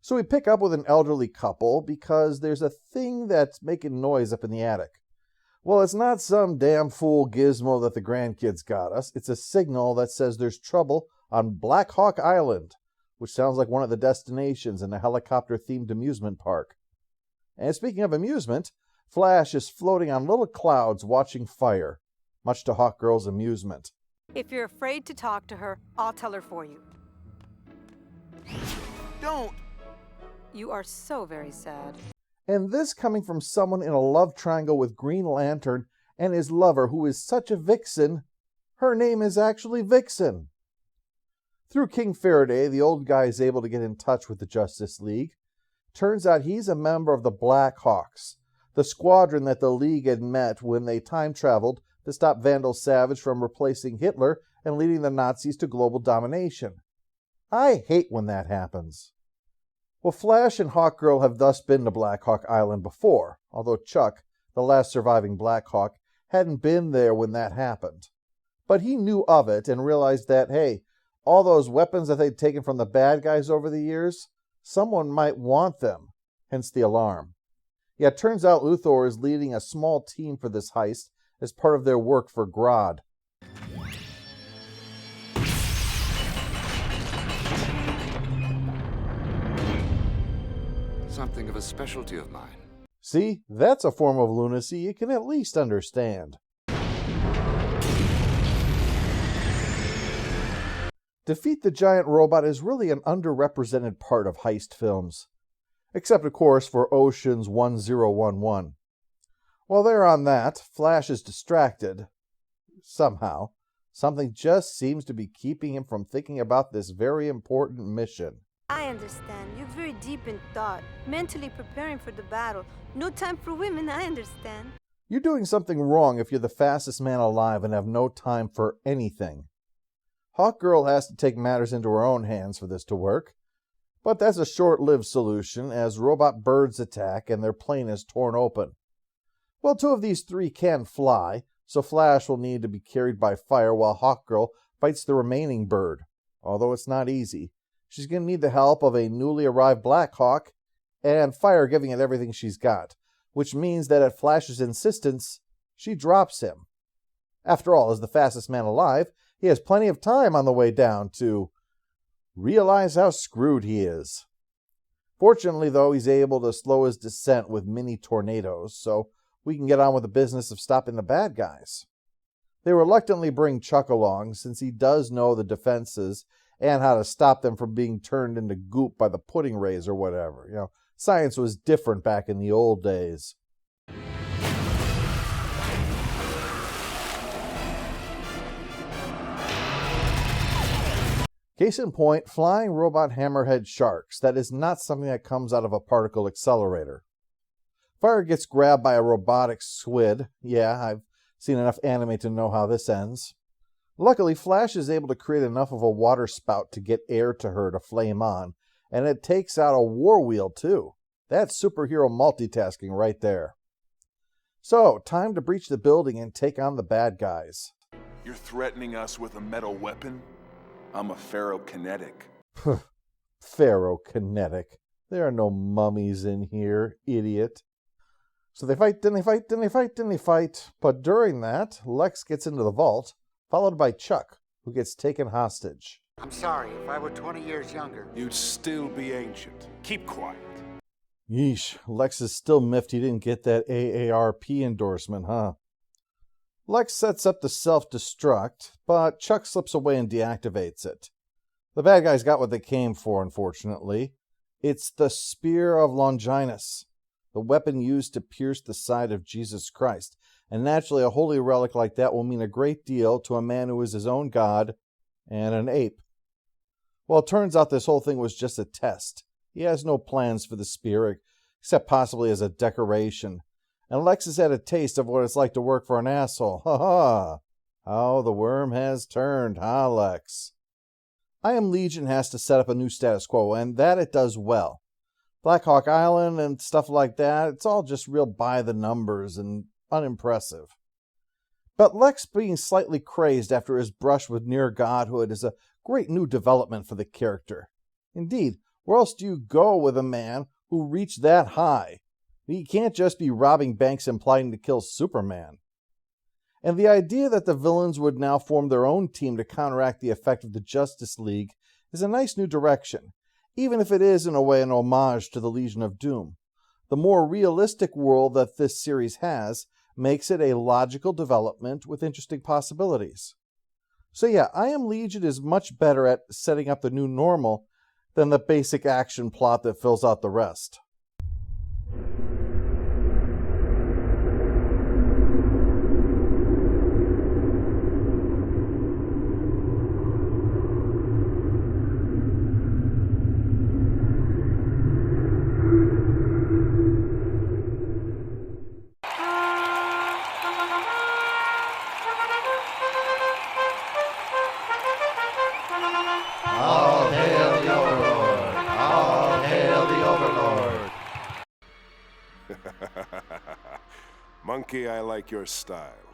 So we pick up with an elderly couple because there's a thing that's making noise up in the attic. Well, it's not some damn fool gizmo that the grandkids got us. It's a signal that says there's trouble on Black Hawk Island, which sounds like one of the destinations in a helicopter-themed amusement park. And speaking of amusement, Flash is floating on little clouds watching fire, much to Hawkgirl's amusement. If you're afraid to talk to her, I'll tell her for you. Don't! You are so very sad. And this coming from someone in a love triangle with Green Lantern and his lover, who is such a vixen. Her name is actually Vixen. Through King Faraday, the old guy is able to get in touch with the Justice League. Turns out he's a member of the Black Hawks, the squadron that the League had met when they time traveled to stop Vandal Savage from replacing Hitler and leading the Nazis to global domination. I hate when that happens. Well, Flash and Hawkgirl have thus been to Black Hawk Island before, although Chuck, the last surviving Black Hawk, hadn't been there when that happened. But he knew of it and realized that, hey, all those weapons that they'd taken from the bad guys over the years, someone might want them, hence the alarm. Yeah, it turns out Luthor is leading a small team for this heist as part of their work for Grodd. Something of a specialty of mine. See, that's a form of lunacy you can at least understand. Defeat the Giant Robot is really an underrepresented part of heist films. Except, of course, for Ocean's 1011. While they're on that, Flash is distracted. Somehow. Something just seems to be keeping him from thinking about this very important mission. I understand. You're very deep in thought, mentally preparing for the battle. No time for women, I understand. You're doing something wrong if you're the fastest man alive and have no time for anything. Hawkgirl has to take matters into her own hands for this to work. But that's a short-lived solution as robot birds attack and their plane is torn open. Well, two of these three can fly, so Flash will need to be carried by fire while Hawkgirl fights the remaining bird, although it's not easy. She's going to need the help of a newly arrived Black Hawk, and fire giving it everything she's got, which means that at Flash's insistence, she drops him. After all, as the fastest man alive, he has plenty of time on the way down to realize how screwed he is. Fortunately, though, he's able to slow his descent with mini tornadoes, so we can get on with the business of stopping the bad guys. They reluctantly bring Chuck along, since he does know the defenses and how to stop them from being turned into goop by the pudding rays or whatever. Science was different back in the old days. Case in point, flying robot hammerhead sharks. That is not something that comes out of a particle accelerator. Fire gets grabbed by a robotic squid. Yeah, I've seen enough anime to know how this ends. Luckily, Flash is able to create enough of a water spout to get air to her to flame on, and it takes out a war wheel too. That's superhero multitasking right there. So, time to breach the building and take on the bad guys. You're threatening us with a metal weapon? I'm a ferrokinetic. Ferrokinetic. There are no mummies in here, idiot. So they fight, then they fight, then they fight, then they fight. But during that, Lex gets into the vault, followed by Chuck, who gets taken hostage. I'm sorry, if I were 20 years younger. You'd still be ancient. Keep quiet. Yeesh, Lex is still miffed he didn't get that AARP endorsement, huh? Lex sets up the self-destruct, but Chuck slips away and deactivates it. The bad guys got what they came for, unfortunately. It's the Spear of Longinus, the weapon used to pierce the side of Jesus Christ. And naturally, a holy relic like that will mean a great deal to a man who is his own god and an ape. Well, it turns out this whole thing was just a test. He has no plans for the spear, except possibly as a decoration. And Lex has had a taste of what it's like to work for an asshole. Ha ha! How the worm has turned, huh, Lex? I Am Legion has to set up a new status quo, and that it does well. Black Hawk Island and stuff like that, it's all just real by the numbers and unimpressive. But Lex being slightly crazed after his brush with near godhood is a great new development for the character. Indeed, Where else do you go with a man who reached that high? He can't just be robbing banks and plotting to kill Superman. And the idea that the villains would now form their own team to counteract the effect of the Justice League is a nice new direction, even if it is in a way an homage to the Legion of Doom. The more realistic world that this series has makes it a logical development with interesting possibilities. So yeah, I Am Legion is much better at setting up the new normal than the basic action plot that fills out the rest. All hail the Overlord! All hail the Overlord! Monkey, I like your style.